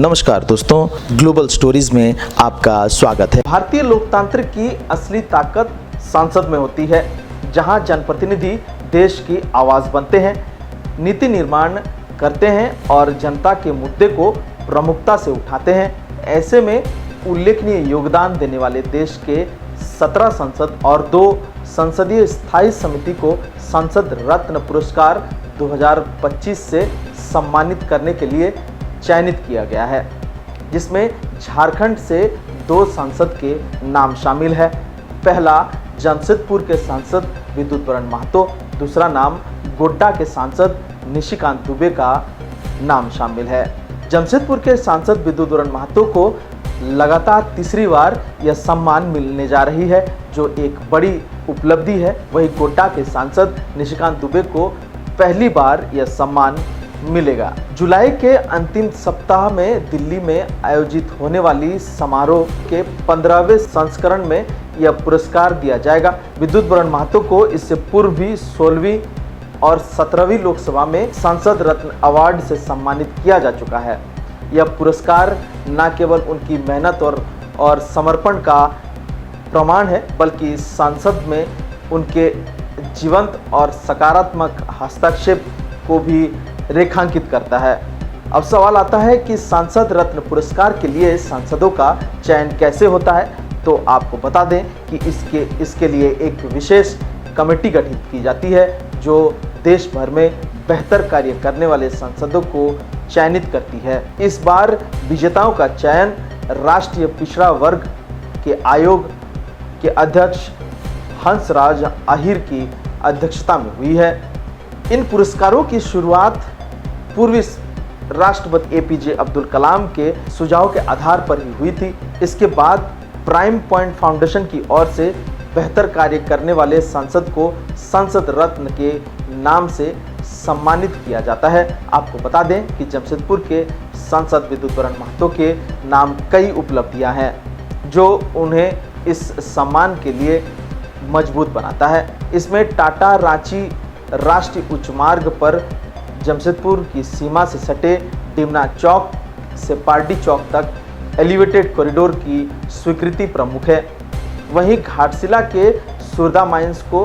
नमस्कार दोस्तों, global stories में आपका स्वागत है। भारतीय लोकतंत्र की असली ताकत संसद में होती है, जहां जनप्रतिनिधि देश की आवाज़ बनते हैं, नीति निर्माण करते हैं और जनता के मुद्दे को प्रमुखता से उठाते हैं। ऐसे में उल्लेखनीय योगदान देने वाले देश के 17 संसद और 2 संसदीय स्थायी समिति को संसद रत्न पुरस्कार 2025 से सम्मानित करने के लिए चयनित किया गया है, जिसमें झारखंड से 2 सांसद के नाम शामिल है। पहला जमशेदपुर के सांसद विद्युत वरण महतो, दूसरा नाम गोड्डा के सांसद निशिकांत दुबे का नाम शामिल है। जमशेदपुर के सांसद विद्युत वरण महतो को लगातार तीसरी बार यह सम्मान मिलने जा रही है, जो एक बड़ी उपलब्धि है। वहीं गोड्डा के सांसद निशिकांत दुबे को पहली बार यह सम्मान मिलेगा। जुलाई के अंतिम सप्ताह में दिल्ली में आयोजित होने वाली समारोह के 15वें संस्करण में यह पुरस्कार दिया जाएगा। विद्युत वरण महतो को इससे पूर्व भी 16वीं और 17वीं लोकसभा में सांसद रत्न अवार्ड से सम्मानित किया जा चुका है। यह पुरस्कार न केवल उनकी मेहनत और समर्पण का प्रमाण है, बल्कि संसद में उनके जीवंत और सकारात्मक हस्तक्षेप को भी रेखांकित करता है। अब सवाल आता है कि सांसद रत्न पुरस्कार के लिए सांसदों का चयन कैसे होता है। तो आपको बता दें कि इसके लिए एक विशेष कमेटी गठित की जाती है, जो देश भर में बेहतर कार्य करने वाले सांसदों को चयनित करती है। इस बार विजेताओं का चयन राष्ट्रीय पिछड़ा वर्ग के आयोग के अध्यक्ष हंसराज आहिर की अध्यक्षता में हुई है। इन पुरस्कारों की शुरुआत पूर्वी राष्ट्रपति एपीजे अब्दुल कलाम के सुझाव के आधार पर ही हुई थी। इसके बाद प्राइम पॉइंट फाउंडेशन की ओर से बेहतर कार्य करने वाले सांसद को संसद रत्न के नाम से सम्मानित किया जाता है। आपको बता दें कि जमशेदपुर के सांसद विद्युत वरण महतो के नाम कई उपलब्धियां हैं, जो उन्हें इस सम्मान के लिए मजबूत बनाता है। इसमें टाटा रांची राष्ट्रीय उच्च मार्ग पर जमशेदपुर की सीमा से सटे डिमना चौक से पार्टी चौक तक एलिवेटेड कॉरिडोर की स्वीकृति प्रमुख है। वहीं घाटशिला के सुरदा माइंस को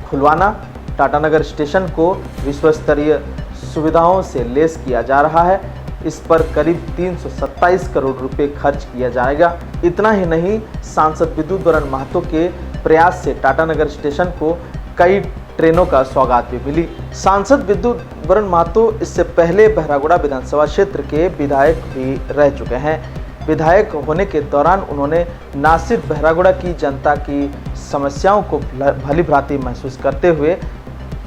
खुलवाना, टाटानगर स्टेशन को विश्वस्तरीय सुविधाओं से लैस किया जा रहा है। इस पर करीब 327 करोड़ रुपए खर्च किया जाएगा। इतना ही नहीं, सांसद विद्युत वरण महतो के प्रयास से टाटानगर स्टेशन को कई ट्रेनों का सौगात भी मिली। सांसद विद्युत वरण महतो इससे पहले बहरागोड़ा विधानसभा क्षेत्र के विधायक भी रह चुके हैं। विधायक होने के दौरान उन्होंने न सिर्फ बहरागोड़ा की जनता की समस्याओं को भली भांति महसूस करते हुए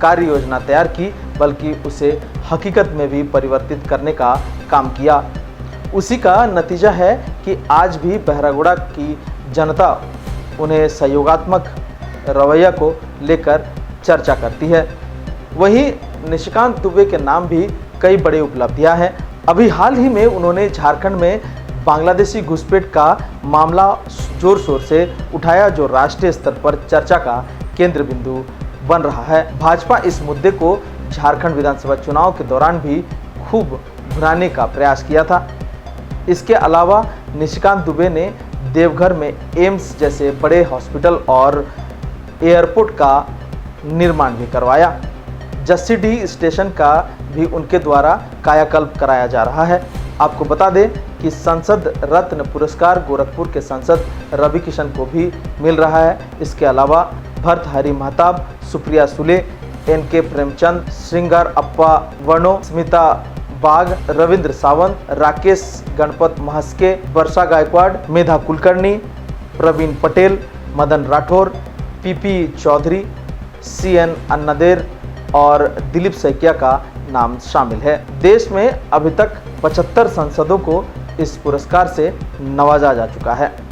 कार्य योजना तैयार की, बल्कि उसे हकीकत में भी परिवर्तित करने का काम किया। उसी का नतीजा है कि आज भी बहरागोड़ा की जनता उन्हें सहयोगात्मक रवैया को लेकर चर्चा करती है। वहीं निशिकांत दुबे के नाम भी कई बड़ी उपलब्धियां हैं। अभी हाल ही में उन्होंने झारखंड में बांग्लादेशी घुसपैठ का मामला जोर शोर से उठाया, जो राष्ट्रीय स्तर पर चर्चा का केंद्र बिंदु बन रहा है। भाजपा इस मुद्दे को झारखंड विधानसभा चुनाव के दौरान भी खूब भुनाने का प्रयास किया था। इसके अलावा निशिकांत दुबे ने देवघर में एम्स जैसे बड़े हॉस्पिटल और एयरपोर्ट का निर्माण भी करवाया। जस्सीडीह स्टेशन का भी उनके द्वारा कायाकल्प कराया जा रहा है। आपको बता दें कि संसद रत्न पुरस्कार गोरखपुर के सांसद रवि किशन को भी मिल रहा है। इसके अलावा भर्तहरि महताब, सुप्रिया सुले, एनके प्रेमचंद, श्रृंगार अप्पा वर्णो, स्मिता बाग, रविंद्र सावंत, राकेश गणपत महस्के, वर्षा गायकवाड़, मेधा कुलकर्णी, प्रवीण पटेल, मदन राठौर, पीपी चौधरी, सीएन अन्नादेर और दिलीप सैकिया का नाम शामिल है। देश में अभी तक 75 सांसदों को इस पुरस्कार से नवाजा जा चुका है।